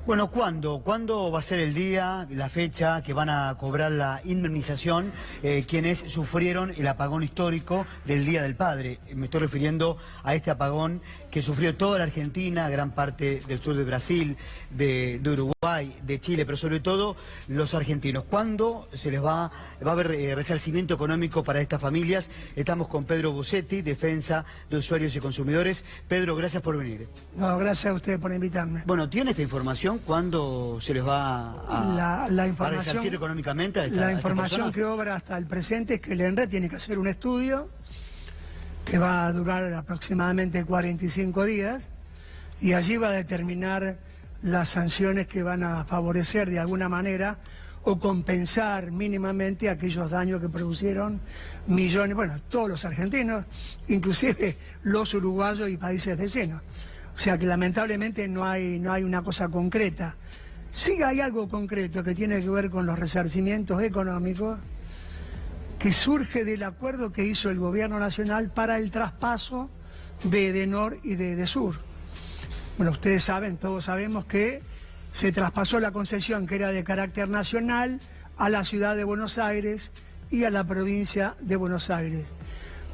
Bueno, ¿cuándo? ¿Cuándo va a ser el día, la fecha que van a cobrar la indemnización quienes sufrieron el apagón histórico del Día del Padre? Me estoy refiriendo a este apagón que sufrió toda la Argentina, gran parte del sur de Brasil, de Uruguay, de Chile, pero sobre todo los argentinos. ¿Cuándo se les va a haber resarcimiento económico para estas familias? Estamos con Pedro Busetti, Defensa de Usuarios y Consumidores. Pedro, gracias por venir. No, gracias a usted por invitarme. Bueno, ¿tiene esta información? ¿Cuándo se les va a resarcir económicamente a la información que obra hasta el presente es que el ENRE tiene que hacer un estudio que va a durar aproximadamente 45 días y allí va a determinar las sanciones que van a favorecer de alguna manera o compensar mínimamente aquellos daños que produjeron millones, bueno, todos los argentinos, inclusive los uruguayos y países vecinos. O sea que lamentablemente no hay una cosa concreta. Sí hay algo concreto que tiene que ver con los resarcimientos económicos que surge del acuerdo que hizo el gobierno nacional para el traspaso de Edenor y de Edesur. Bueno, ustedes saben, todos sabemos que se traspasó la concesión que era de carácter nacional a la ciudad de Buenos Aires y a la provincia de Buenos Aires.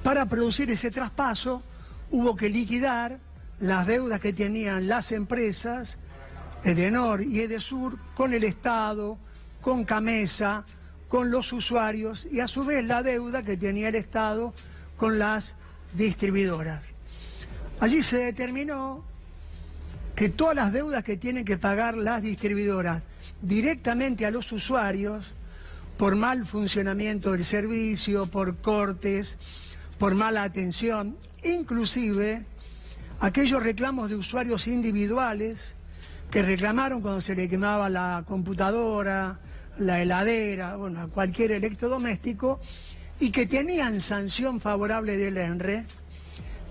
Para producir ese traspaso hubo que liquidar las deudas que tenían las empresas, Edenor y Edesur, con el Estado, con Camesa, con los usuarios y a su vez la deuda que tenía el Estado con las distribuidoras. Allí se determinó que todas las deudas que tienen que pagar las distribuidoras directamente a los usuarios por mal funcionamiento del servicio, por cortes, por mala atención, inclusive aquellos reclamos de usuarios individuales que reclamaron cuando se le quemaba la computadora, la heladera, bueno, cualquier electrodoméstico, y que tenían sanción favorable del ENRE,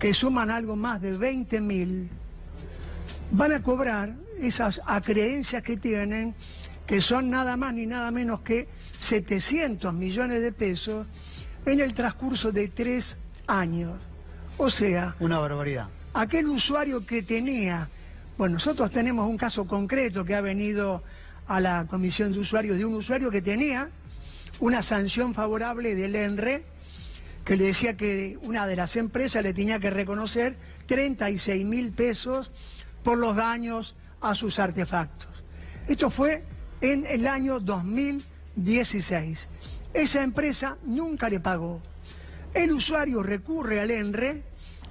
que suman algo más de 20.000, van a cobrar esas acreencias que tienen, que son nada más ni nada menos que 700 millones de pesos en el transcurso de 3 años. O sea, una barbaridad. Aquel usuario que tenía, bueno, nosotros tenemos un caso concreto que ha venido a la comisión de usuarios de un usuario que tenía una sanción favorable del ENRE que le decía que una de las empresas le tenía que reconocer 36.000 pesos por los daños a sus artefactos. Esto fue en el año 2016. Esa empresa nunca le pagó. El usuario recurre al ENRE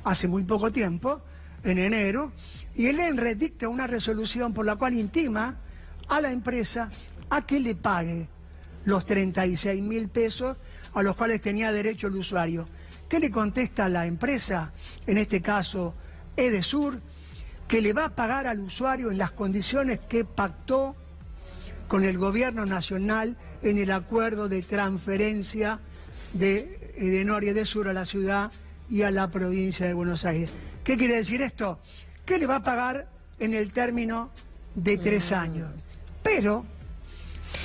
hace muy poco tiempo, en enero, y el ENRE dicta una resolución por la cual intima a la empresa a que le pague los 36.000 pesos a los cuales tenía derecho el usuario. ¿Qué le contesta la empresa, en este caso Edesur? Que le va a pagar al usuario en las condiciones que pactó con el gobierno nacional en el acuerdo de transferencia de Edenor y Edesur a la ciudad y a la provincia de Buenos Aires. ¿Qué quiere decir esto? Que le va a pagar en el término de 3 años. Pero,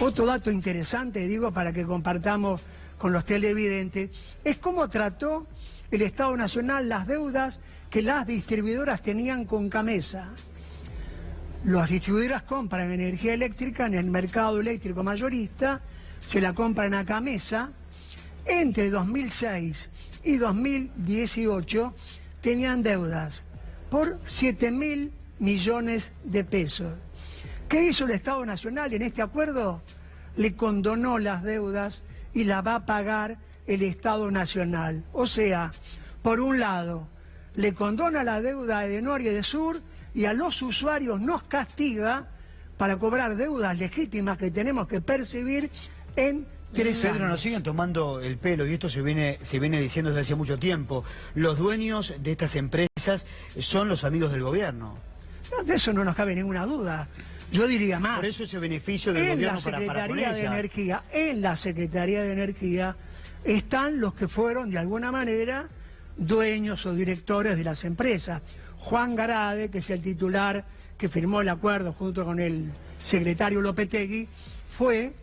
otro dato interesante, digo, para que compartamos con los televidentes, es cómo trató el Estado Nacional las deudas que las distribuidoras tenían con Camesa. Las distribuidoras compran energía eléctrica en el mercado eléctrico mayorista, se la compran a Camesa. Entre 2006 y 2018 tenían deudas por 7.000 millones de pesos. ¿Qué hizo el Estado Nacional en este acuerdo? Le condonó las deudas y las va a pagar el Estado Nacional. O sea, por un lado, le condona la deuda a Edenor y Edesur y a los usuarios nos castiga para cobrar deudas legítimas que tenemos que percibir en 3 años. Pedro, nos siguen tomando el pelo y esto se viene diciendo desde hace mucho tiempo. Los dueños de estas empresas son los amigos del gobierno. No, de eso no nos cabe ninguna duda. Yo diría más. Por eso ese beneficio del gobierno para con ellas. En la Secretaría de Energía están los que fueron de alguna manera dueños o directores de las empresas. Juan Garade, que es el titular que firmó el acuerdo junto con el secretario Lopetegui, fue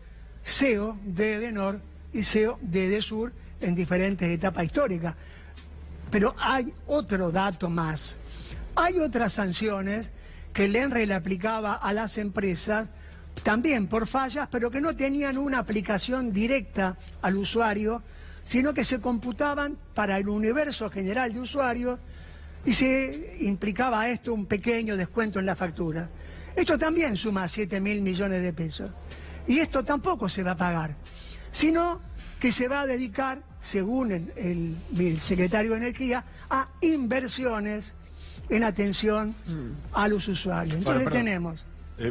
CEO de Edenor y CEO de Edesur en diferentes etapas históricas. Pero hay otro dato más. Hay otras sanciones que el ENRE le aplicaba a las empresas, también por fallas, pero que no tenían una aplicación directa al usuario, sino que se computaban para el universo general de usuarios y se implicaba esto un pequeño descuento en la factura. Esto también suma 7.000 millones de pesos. Y esto tampoco se va a pagar, sino que se va a dedicar, según el secretario de Energía, a inversiones en atención a los usuarios. Entonces tenemos...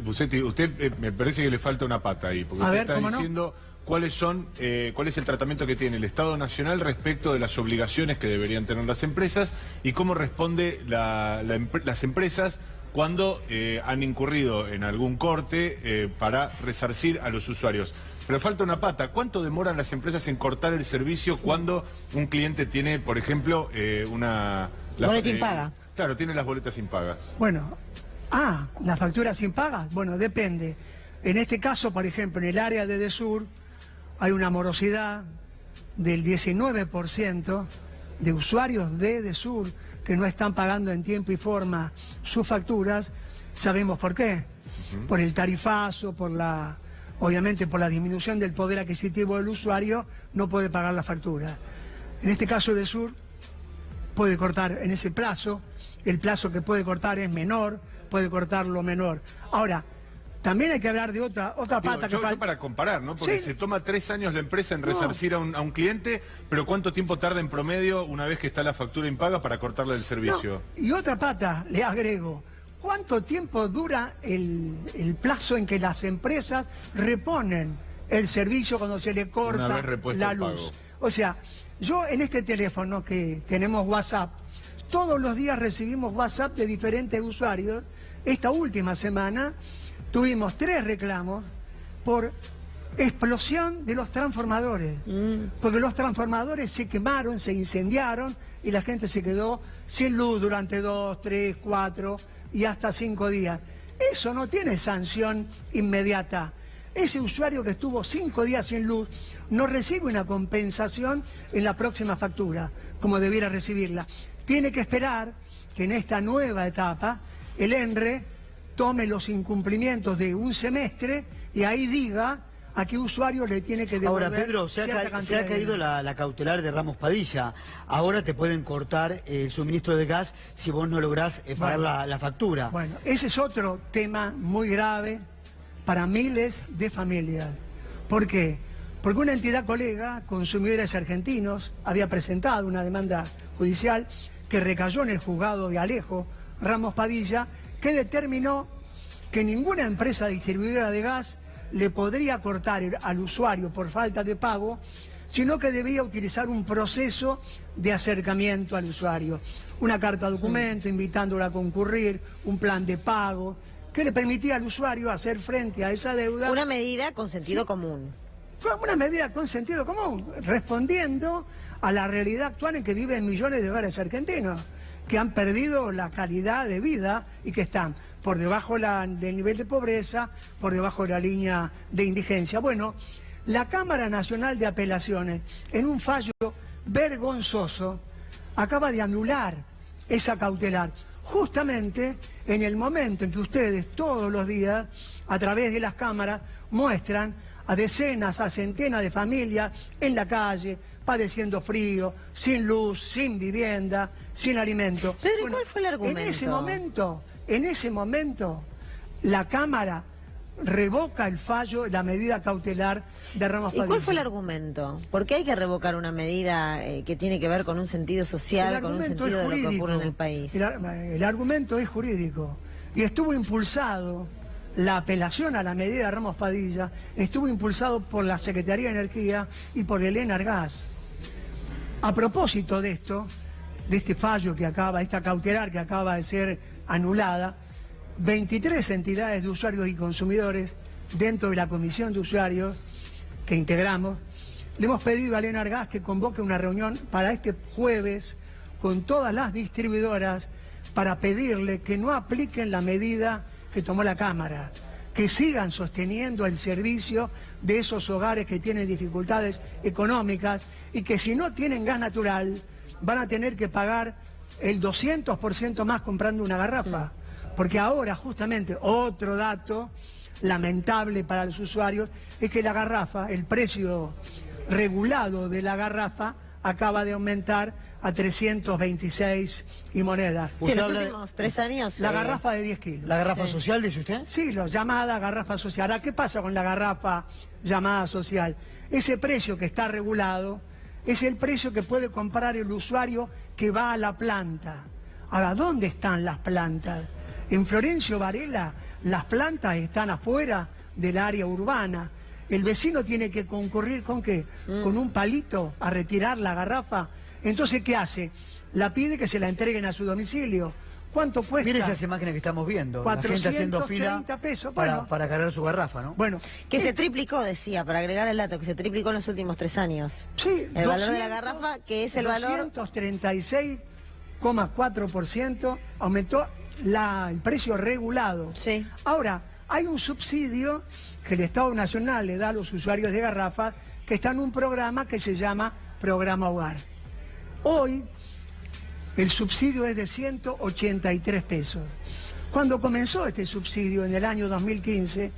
Busetti, usted me parece que le falta una pata ahí, porque usted está diciendo cuál es el tratamiento que tiene el Estado Nacional respecto de las obligaciones que deberían tener las empresas y cómo responde las empresas cuando han incurrido en algún corte para resarcir a los usuarios. Pero falta una pata. ¿Cuánto demoran las empresas en cortar el servicio cuando un cliente tiene, por ejemplo, boleta impaga? Claro, tiene las boletas impagas. Bueno, las facturas impagas. Bueno, depende. En este caso, por ejemplo, en el área de Edesur hay una morosidad del 19% de usuarios de Edesur que no están pagando en tiempo y forma sus facturas. Sabemos por qué. Por el tarifazo, obviamente por la disminución del poder adquisitivo del usuario, no puede pagar la factura. En este caso Edesur puede cortar en ese plazo, el plazo que puede cortar es menor, puede cortarlo menor. Ahora, también hay que hablar de otra pata que falta. Para comparar, ¿no? Porque se toma 3 años la empresa en resarcir a un cliente, pero ¿cuánto tiempo tarda en promedio una vez que está la factura impaga para cortarle el servicio? No. Y otra pata, le agrego, ¿cuánto tiempo dura el plazo en que las empresas reponen el servicio cuando se le corta la luz? O sea, yo en este teléfono que tenemos WhatsApp, todos los días recibimos WhatsApp de diferentes usuarios. Esta última semana tuvimos 3 reclamos por explosión de los transformadores. Porque los transformadores se quemaron, se incendiaron y la gente se quedó sin luz durante 2, 3, 4 y hasta 5 días. Eso no tiene sanción inmediata. Ese usuario que estuvo 5 días sin luz no recibe una compensación en la próxima factura, como debiera recibirla. Tiene que esperar que en esta nueva etapa el ENRE tome los incumplimientos de un semestre y ahí diga a qué usuario le tiene que devolver. Ahora, Pedro, se ha caído la cautelar de Ramos Padilla. Ahora te pueden cortar el suministro de gas si vos no lográs pagar la factura. Bueno, ese es otro tema muy grave para miles de familias. ¿Por qué? Porque una entidad colega, Consumidores Argentinos, había presentado una demanda judicial que recayó en el juzgado de Alejo, Ramos Padilla, que determinó que ninguna empresa distribuidora de gas le podría cortar al usuario por falta de pago, sino que debía utilizar un proceso de acercamiento al usuario. Una carta documento invitándolo a concurrir, un plan de pago, que le permitía al usuario hacer frente a esa deuda. Una medida con sentido común. Una medida con sentido común, respondiendo a la realidad actual en que viven millones de hogares argentinos, que han perdido la calidad de vida y que están por debajo del nivel de pobreza, por debajo de la línea de indigencia. Bueno, la Cámara Nacional de Apelaciones, en un fallo vergonzoso, acaba de anular esa cautelar, justamente en el momento en que ustedes todos los días, a través de las cámaras, muestran a decenas, a centenas de familias en la calle, padeciendo frío, sin luz, sin vivienda, sin alimento. Pedro, ¿y cuál fue el argumento? En ese momento, la Cámara revoca el fallo, la medida cautelar de Ramos Padilla. ¿Y cuál fue el argumento? ¿Por qué hay que revocar una medida que tiene que ver con un sentido social, con un sentido de lo que ocurre en el país? El argumento es jurídico y estuvo impulsado. La apelación a la medida de Ramos Padilla estuvo impulsado por la Secretaría de Energía y por el Enargas. A propósito de esto, de este fallo esta cautelar que acaba de ser anulada, 23 entidades de usuarios y consumidores dentro de la comisión de usuarios que integramos, le hemos pedido al Enargas que convoque una reunión para este jueves con todas las distribuidoras para pedirle que no apliquen la medida que tomó la Cámara, que sigan sosteniendo el servicio de esos hogares que tienen dificultades económicas y que si no tienen gas natural van a tener que pagar el 200% más comprando una garrafa, Porque ahora, justamente, otro dato lamentable para los usuarios es que la garrafa, el precio regulado de la garrafa, acaba de aumentar a 326 y moneda. Sí, los últimos 3 años. La garrafa de 10 kilos. ¿La garrafa social, dice usted? Sí, la llamada garrafa social. Ahora, ¿qué pasa con la garrafa llamada social? Ese precio que está regulado es el precio que puede comprar el usuario que va a la planta. Ahora, ¿dónde están las plantas? En Florencio Varela, las plantas están afuera del área urbana. El vecino tiene que concurrir ¿con qué? Con un palito a retirar la garrafa. Entonces, ¿qué hace? La pide que se la entreguen a su domicilio. ¿Cuánto cuesta? Mire esas imágenes que estamos viendo. La gente haciendo fila pesos, para cargar su garrafa, ¿no? Bueno, que se triplicó, decía, para agregar el dato, que se triplicó en los últimos 3 años. Sí, el valor de la garrafa, que es el valor... 236,4% aumentó el precio regulado. Sí. Ahora, hay un subsidio que el Estado Nacional le da a los usuarios de garrafas, que está en un programa que se llama Programa Hogar. Hoy, el subsidio es de 183 pesos. Cuando comenzó este subsidio en el año 2015,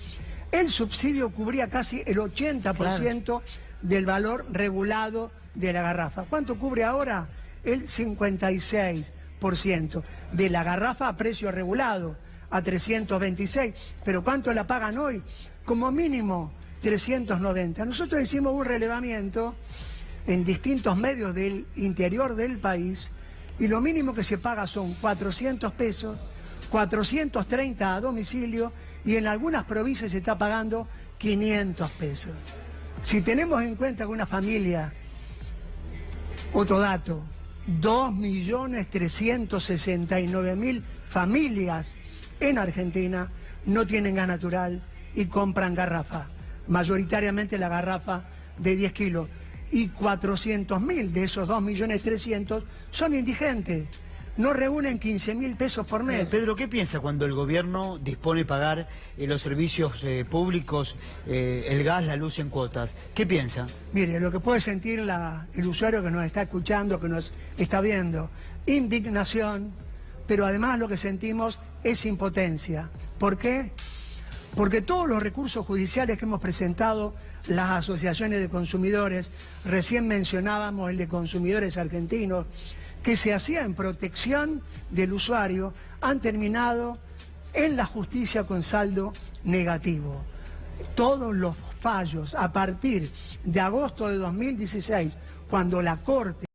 el subsidio cubría casi el 80% del valor regulado de la garrafa. ¿Cuánto cubre ahora? El 56% de la garrafa a precio regulado, a 326. ¿Pero cuánto la pagan hoy? Como mínimo 390. Nosotros hicimos un relevamiento en distintos medios del interior del país y lo mínimo que se paga son 400 pesos, 430 a domicilio y en algunas provincias se está pagando 500 pesos. Si tenemos en cuenta que una familia, otro dato, 2.369.000 familias en Argentina no tienen gas natural y compran garrafa, mayoritariamente la garrafa de 10 kilos. Y 400.000 de esos 2.300.000 son indigentes, no reúnen 15.000 pesos por mes. Pedro, ¿qué piensa cuando el gobierno dispone pagar los servicios públicos, el gas, la luz en cuotas? ¿Qué piensa? Mire, lo que puede sentir el usuario que nos está escuchando, que nos está viendo, indignación, pero además lo que sentimos es impotencia. ¿Por qué? Porque todos los recursos judiciales que hemos presentado las asociaciones de consumidores, recién mencionábamos el de consumidores argentinos, que se hacía en protección del usuario, han terminado en la justicia con saldo negativo. Todos los fallos a partir de agosto de 2016, cuando la Corte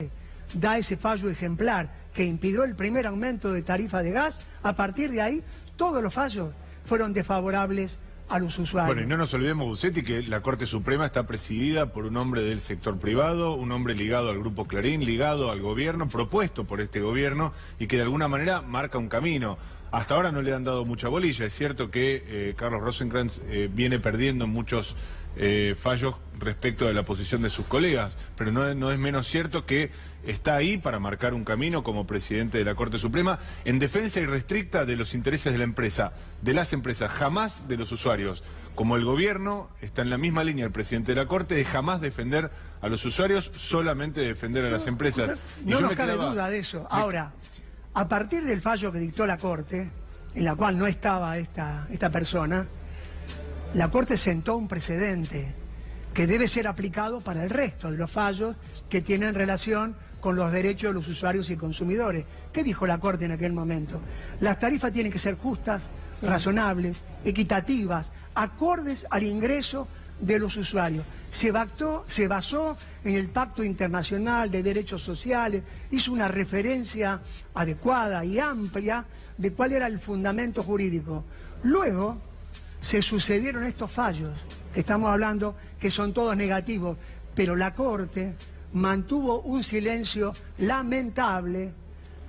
da ese fallo ejemplar que impidió el primer aumento de tarifa de gas, a partir de ahí todos los fallos fueron desfavorables a los usuarios. Bueno, y no nos olvidemos, Busetti, que la Corte Suprema está presidida por un hombre del sector privado, un hombre ligado al Grupo Clarín, ligado al gobierno, propuesto por este gobierno y que de alguna manera marca un camino. Hasta ahora no le han dado mucha bolilla. Es cierto que Carlos Rosenkrantz viene perdiendo muchos fallos respecto de la posición de sus colegas, pero no es menos cierto que está ahí para marcar un camino como presidente de la Corte Suprema en defensa irrestricta de los intereses de la empresa, de las empresas, jamás de los usuarios. Como el gobierno está en la misma línea el presidente de la Corte de jamás defender a los usuarios, solamente defender a las empresas. No nos cabe duda de eso. Ahora, a partir del fallo que dictó la Corte, en la cual no estaba esta persona, la Corte sentó un precedente que debe ser aplicado para el resto de los fallos que tienen relación con los derechos de los usuarios y consumidores. ¿Qué dijo la Corte en aquel momento? Las tarifas tienen que ser justas, razonables, equitativas, acordes al ingreso de los usuarios. Se basó en el Pacto Internacional de Derechos Sociales, hizo una referencia adecuada y amplia de cuál era el fundamento jurídico. Luego se sucedieron estos fallos, que estamos hablando que son todos negativos, pero la Corte mantuvo un silencio lamentable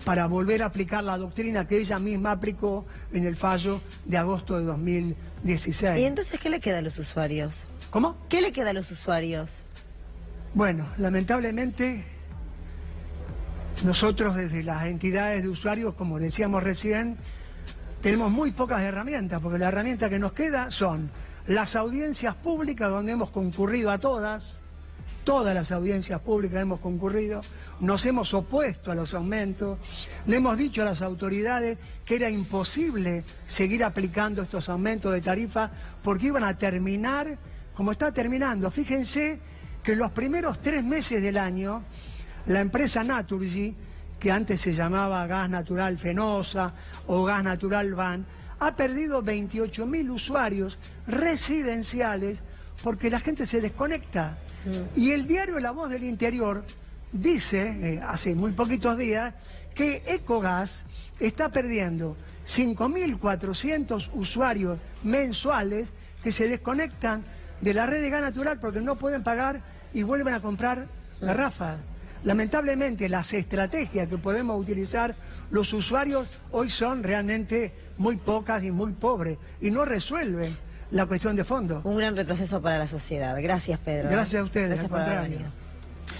para volver a aplicar la doctrina que ella misma aplicó en el fallo de agosto de 2016. ¿Y entonces qué le queda a los usuarios? ¿Cómo? ¿Qué le queda a los usuarios? Bueno, lamentablemente nosotros desde las entidades de usuarios, como decíamos recién, tenemos muy pocas herramientas, porque la herramienta que nos queda son las audiencias públicas donde hemos concurrido a todas todas las audiencias públicas hemos concurrido, nos hemos opuesto a los aumentos, le hemos dicho a las autoridades que era imposible seguir aplicando estos aumentos de tarifa porque iban a terminar como está terminando. Fíjense que en los primeros 3 meses del año, la empresa Naturgy, que antes se llamaba Gas Natural Fenosa o Gas Natural Van, ha perdido 28.000 usuarios residenciales porque la gente se desconecta. Y el diario La Voz del Interior dice, hace muy poquitos días, que Ecogas está perdiendo 5.400 usuarios mensuales que se desconectan de la red de gas natural porque no pueden pagar y vuelven a comprar garrafas. Lamentablemente las estrategias que podemos utilizar los usuarios hoy son realmente muy pocas y muy pobres y no resuelven la cuestión de fondo. Un gran retroceso para la sociedad. Gracias, Pedro. Gracias a ustedes, Gracias al contrario.